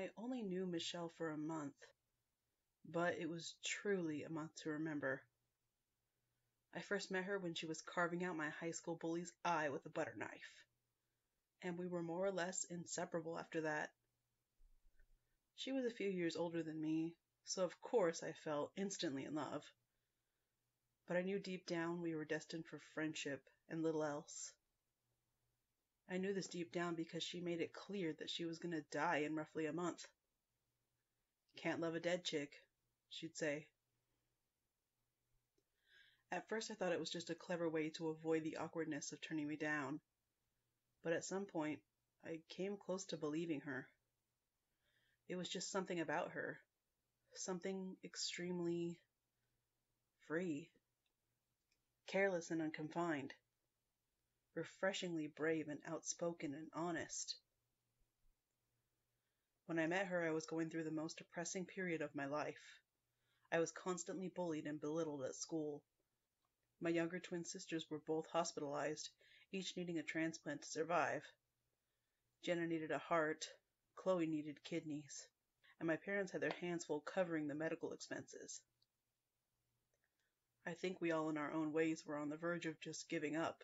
I only knew Michelle for a month, but it was truly a month to remember. I first met her when she was carving out my high school bully's eye with a butter knife, and we were more or less inseparable after that. She was a few years older than me, so of course I fell instantly in love. But I knew deep down we were destined for friendship and little else. I knew this deep down because she made it clear that she was going to die in roughly a month. "Can't love a dead chick," she'd say. At first I thought it was just a clever way to avoid the awkwardness of turning me down, but at some point I came close to believing her. It was just something about her, something extremely free, careless and unconfined, refreshingly brave and outspoken and honest. When I met her, I was going through the most depressing period of my life. I was constantly bullied and belittled at school. My younger twin sisters were both hospitalized, each needing a transplant to survive. Jenna needed a heart, Chloe needed kidneys, and my parents had their hands full covering the medical expenses. I think we all in our own ways were on the verge of just giving up,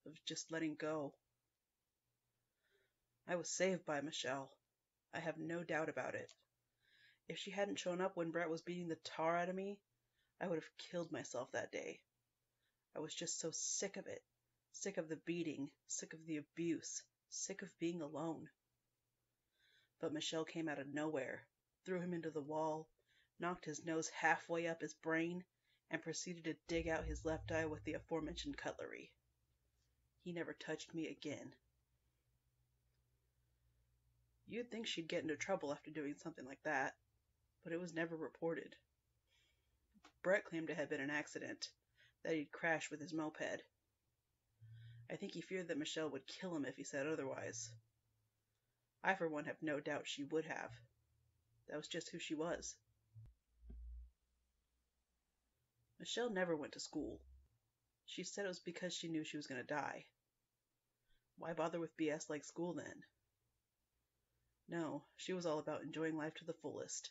of just letting go. I was saved by Michelle. I have no doubt about it. If she hadn't shown up when Brett was beating the tar out of me, I would have killed myself that day. I was just so sick of it. Sick of the beating, sick of the abuse, sick of being alone. But Michelle came out of nowhere, threw him into the wall, knocked his nose halfway up his brain, and proceeded to dig out his left eye with the aforementioned cutlery. He never touched me again. You'd think she'd get into trouble after doing something like that, but it was never reported. Brett claimed it had been an accident, that he'd crashed with his moped. I think he feared that Michelle would kill him if he said otherwise. I, for one, have no doubt she would have. That was just who she was. Michelle never went to school. She said it was because she knew she was going to die. Why bother with BS like school then? No, she was all about enjoying life to the fullest,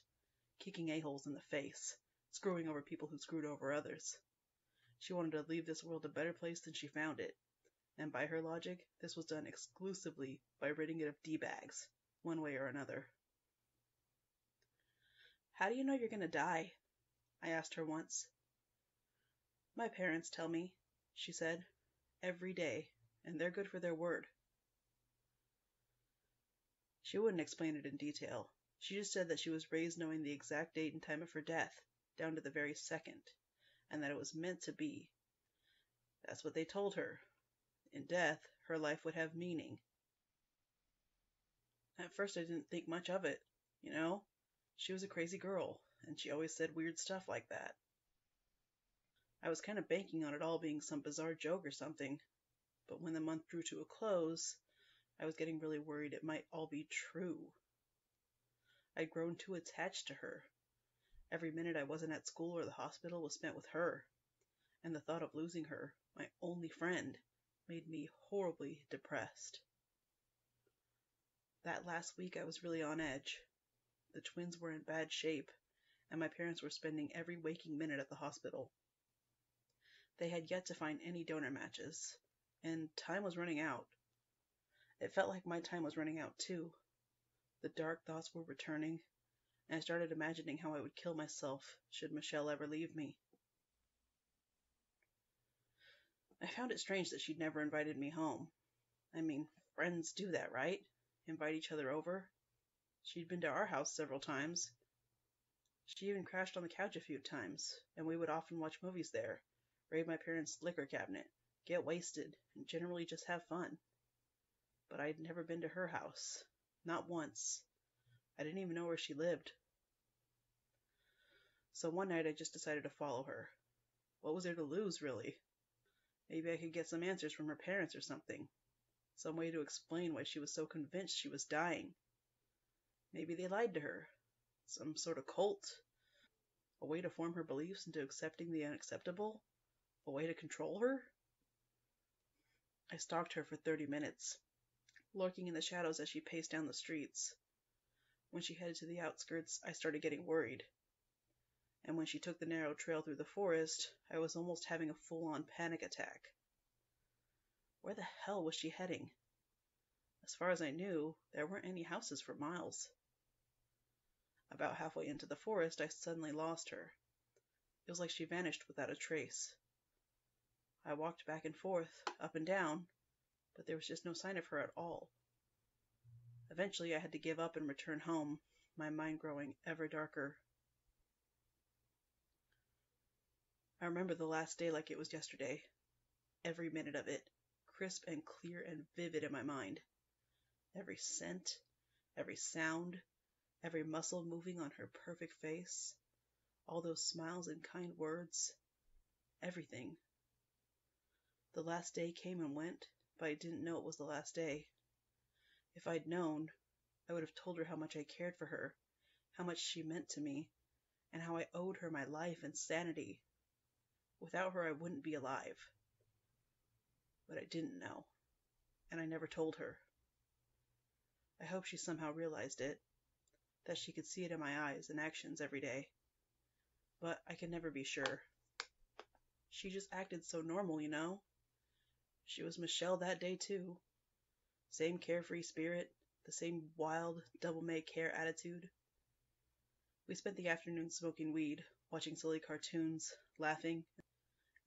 kicking a-holes in the face, screwing over people who screwed over others. She wanted to leave this world a better place than she found it, and by her logic, this was done exclusively by ridding it of D-bags, one way or another. "How do you know you're going to die?" I asked her once. "My parents tell me," she said, "every day, and they're good for their word." She wouldn't explain it in detail. She just said that she was raised knowing the exact date and time of her death, down to the very second, and that it was meant to be. That's what they told her. In death, her life would have meaning. At first I didn't think much of it, you know? She was a crazy girl, and she always said weird stuff like that. I was kind of banking on it all being some bizarre joke or something, but when the month drew to a close, I was getting really worried it might all be true. I'd grown too attached to her. Every minute I wasn't at school or the hospital was spent with her, and the thought of losing her, my only friend, made me horribly depressed. That last week I was really on edge. The twins were in bad shape, and my parents were spending every waking minute at the hospital. They had yet to find any donor matches, and time was running out. It felt like my time was running out too. The dark thoughts were returning, and I started imagining how I would kill myself should Michelle ever leave me. I found it strange that she'd never invited me home. I mean, friends do that, right? Invite each other over. She'd been to our house several times. She even crashed on the couch a few times, and we would often watch movies there, raid my parents' liquor cabinet, get wasted, and generally just have fun. But I'd never been to her house. Not once. I didn't even know where she lived. So one night I just decided to follow her. What was there to lose, really? Maybe I could get some answers from her parents or something. Some way to explain why she was so convinced she was dying. Maybe they lied to her. Some sort of cult. A way to form her beliefs into accepting the unacceptable. A way to control her. I stalked her for 30 minutes, lurking in the shadows as she paced down the streets. When she headed to the outskirts, I started getting worried. And when she took the narrow trail through the forest, I was almost having a full-on panic attack. Where the hell was she heading? As far as I knew, there weren't any houses for miles. About halfway into the forest, I suddenly lost her. It was like she vanished without a trace. I walked back and forth, up and down, but there was just no sign of her at all. Eventually, I had to give up and return home, my mind growing ever darker. I remember the last day like it was yesterday, every minute of it, crisp and clear and vivid in my mind. Every scent, every sound, every muscle moving on her perfect face, all those smiles and kind words, everything. The last day came and went, but I didn't know it was the last day. If I'd known, I would have told her how much I cared for her, how much she meant to me, and how I owed her my life and sanity. Without her, I wouldn't be alive. But I didn't know, and I never told her. I hope she somehow realized it, that she could see it in my eyes and actions every day. But I can never be sure. She just acted so normal, you know? She was Michelle that day, too. Same carefree spirit, the same wild, devil-may-care attitude. We spent the afternoon smoking weed, watching silly cartoons, laughing,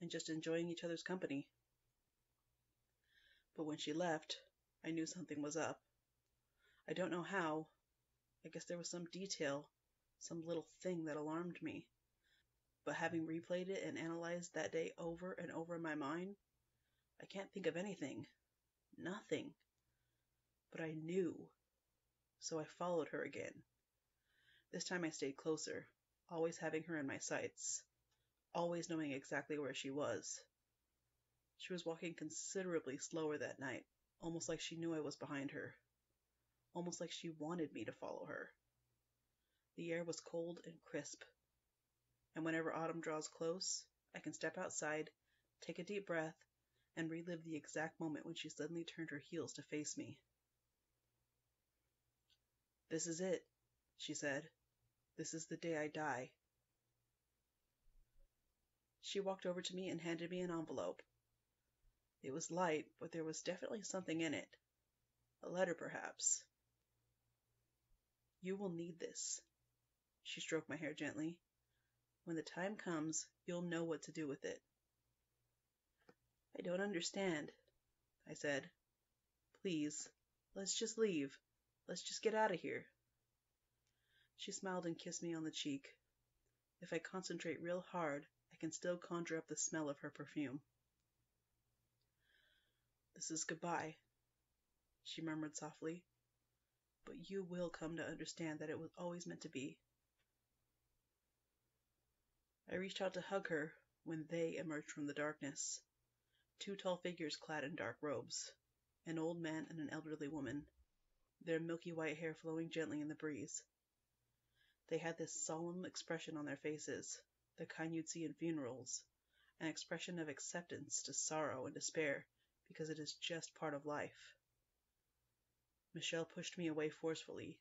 and just enjoying each other's company. But when she left, I knew something was up. I don't know how. I guess there was some detail, some little thing that alarmed me. But having replayed it and analyzed that day over and over in my mind, I can't think of anything. Nothing. But I knew. So I followed her again. This time I stayed closer, always having her in my sights, always knowing exactly where she was. She was walking considerably slower that night, almost like she knew I was behind her. Almost like she wanted me to follow her. The air was cold and crisp. And whenever autumn draws close, I can step outside, take a deep breath, and relive the exact moment when she suddenly turned her heels to face me. "This is it," she said. "This is the day I die." She walked over to me and handed me an envelope. It was light, but there was definitely something in it. A letter, perhaps. "You will need this." She stroked my hair gently. "When the time comes, you'll know what to do with it." "I don't understand," I said. "Please, let's just leave. Let's just get out of here." She smiled and kissed me on the cheek. If I concentrate real hard, I can still conjure up the smell of her perfume. "This is goodbye," she murmured softly. "But you will come to understand that it was always meant to be." I reached out to hug her when they emerged from the darkness. 2 tall figures clad in dark robes, an old man and an elderly woman, their milky white hair flowing gently in the breeze. They had this solemn expression on their faces, the kind you'd see in funerals, an expression of acceptance to sorrow and despair because it is just part of life. Michelle pushed me away forcefully,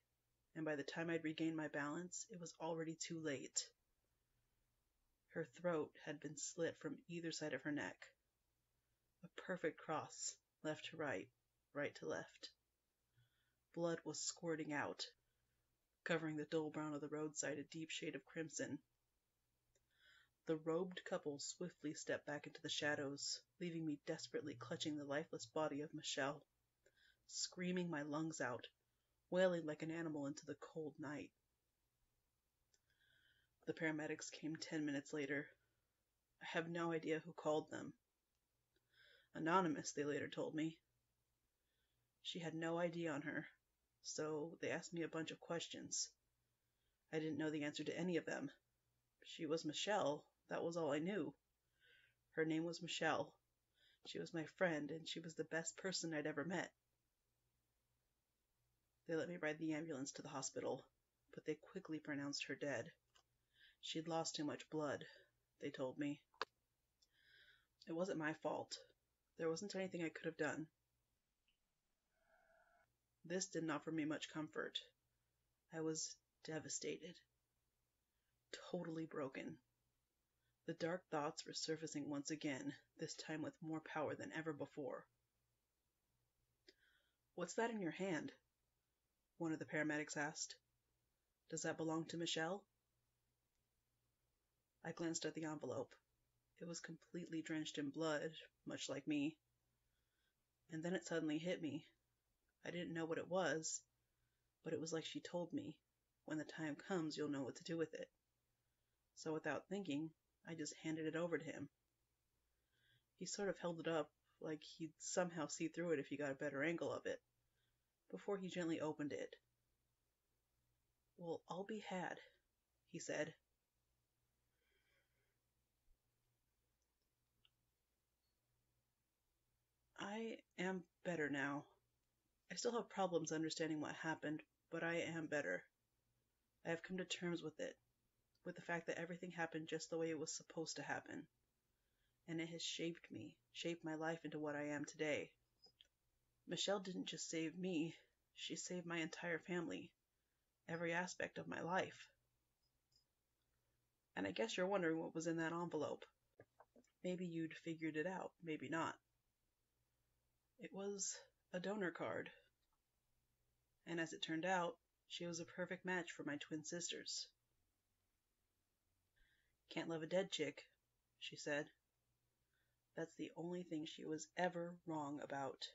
and by the time I'd regained my balance, it was already too late. Her throat had been slit from either side of her neck. A perfect cross, left to right, right to left. Blood was squirting out, covering the dull brown of the roadside a deep shade of crimson. The robed couple swiftly stepped back into the shadows, leaving me desperately clutching the lifeless body of Michelle, screaming my lungs out, wailing like an animal into the cold night. The paramedics came 10 minutes later. I have no idea who called them. Anonymous, they later told me. She had no ID on her, so they asked me a bunch of questions. I didn't know the answer to any of them. She was Michelle, that was all I knew. Her name was Michelle. She was my friend, and she was the best person I'd ever met. They let me ride the ambulance to the hospital, but they quickly pronounced her dead. She'd lost too much blood, they told me. It wasn't my fault. There wasn't anything I could have done. This didn't offer me much comfort. I was devastated, totally broken. The dark thoughts were surfacing once again, this time with more power than ever before. "What's that in your hand?" one of the paramedics asked. "Does that belong to Michelle?" I glanced at the envelope. It was completely drenched in blood, much like me. And then it suddenly hit me. I didn't know what it was, but it was like she told me, when the time comes, you'll know what to do with it. So without thinking, I just handed it over to him. He sort of held it up, like he'd somehow see through it if he got a better angle of it, before he gently opened it. "We'll all be had," he said. I am better now. I still have problems understanding what happened, but I am better. I have come to terms with it, with the fact that everything happened just the way it was supposed to happen. And it has shaped me, shaped my life into what I am today. Michelle didn't just save me, she saved my entire family, every aspect of my life. And I guess you're wondering what was in that envelope. Maybe you'd figured it out, maybe not. It was a donor card. And as it turned out, she was a perfect match for my twin sisters. "Can't love a dead chick," she said. "That's the only thing she was ever wrong about."